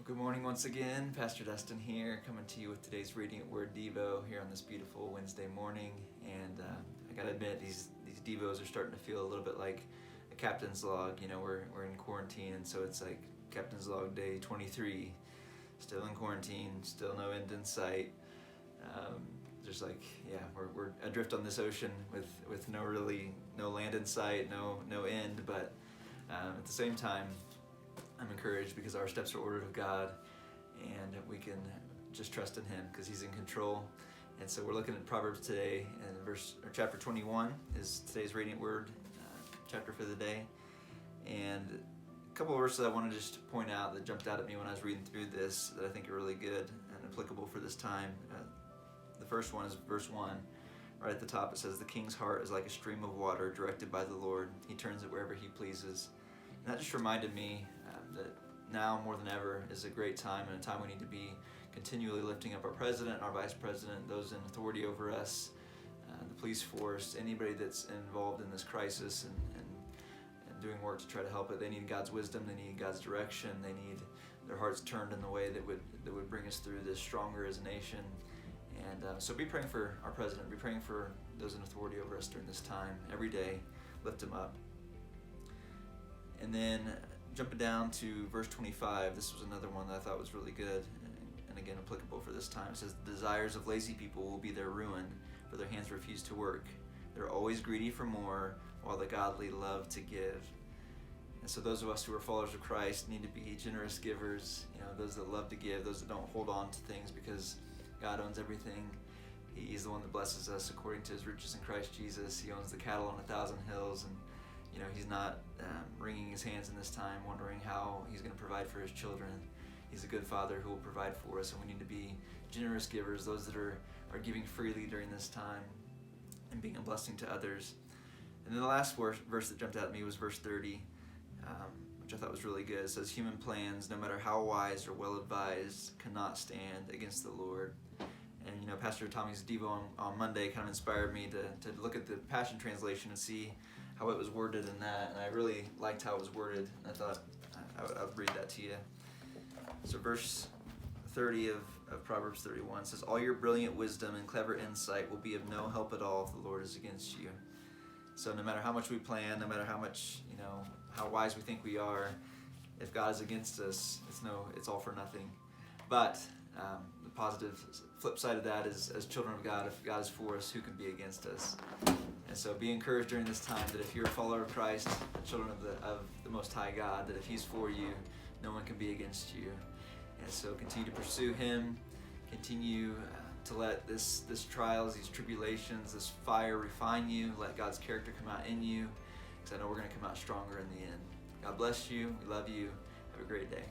Good morning once again. Pastor Dustin here, coming to you with today's Radiant Word Devo here on this beautiful Wednesday morning. And I gotta admit, these Devos are starting to feel a little bit like a captain's log. You know, we're in quarantine, and so it's like captain's log day 23. Still in quarantine, still no end in sight. Just like, yeah, we're adrift on this ocean with no land in sight, no end. But at the same time, I'm encouraged because our steps are ordered of God, and we can just trust in Him because He's in control. And so we're looking at Proverbs today, and chapter 21 is today's Radiant Word chapter for the day. And a couple of verses I want to just point out that jumped out at me when I was reading through this that I think are really good and applicable for this time. The first one is verse 1. Right at the top it says, "The king's heart is like a stream of water directed by the Lord. He turns it wherever He pleases." And that just reminded me that now more than ever is a great time, and a time we need to be continually lifting up our president, our vice president, those in authority over us, the police force, anybody that's involved in this crisis and doing work to try to help it. They need God's wisdom, they need God's direction, they need their hearts turned in the way that would bring us through this stronger as a nation. And so be praying for our president, be praying for those in authority over us during this time. Every day, lift them up. And then jumping down to verse 25, this was another one that I thought was really good and again applicable for this time. It says, "The desires of lazy people will be their ruin, for their hands refuse to work. They're always greedy for more, while the godly love to give." And so those of us who are followers of Christ need to be generous givers, those that love to give, those that don't hold on to things because God owns everything. He's the one that blesses us according to His riches in Christ Jesus. He owns the cattle on 1,000 hills, and He's not wringing His hands in this time, wondering how He's going to provide for His children. He's a good Father who will provide for us, and we need to be generous givers, those that are giving freely during this time and being a blessing to others. And then the last verse that jumped out at me was verse 30, which I thought was really good. It says, "Human plans, no matter how wise or well advised, cannot stand against the Lord." And Pastor Tommy's Devo on Monday kind of inspired me to look at the Passion Translation and see how it was worded in that, and I really liked how it was worded. I thought I would read that to you. So verse 30 of Proverbs 31 says, "All your brilliant wisdom and clever insight will be of no help at all if the Lord is against you." So no matter how much we plan, no matter how much, how wise we think we are, if God is against us, it's all for nothing. But the positive flip side of that is, as children of God, if God is for us, who can be against us? And so be encouraged during this time that if you're a follower of Christ, the children of the Most High God, that if He's for you, no one can be against you. And so continue to pursue Him, continue to let this trials, these tribulations, this fire refine you, let God's character come out in you, because I know we're going to come out stronger in the end. God bless you. We love you. Have a great day.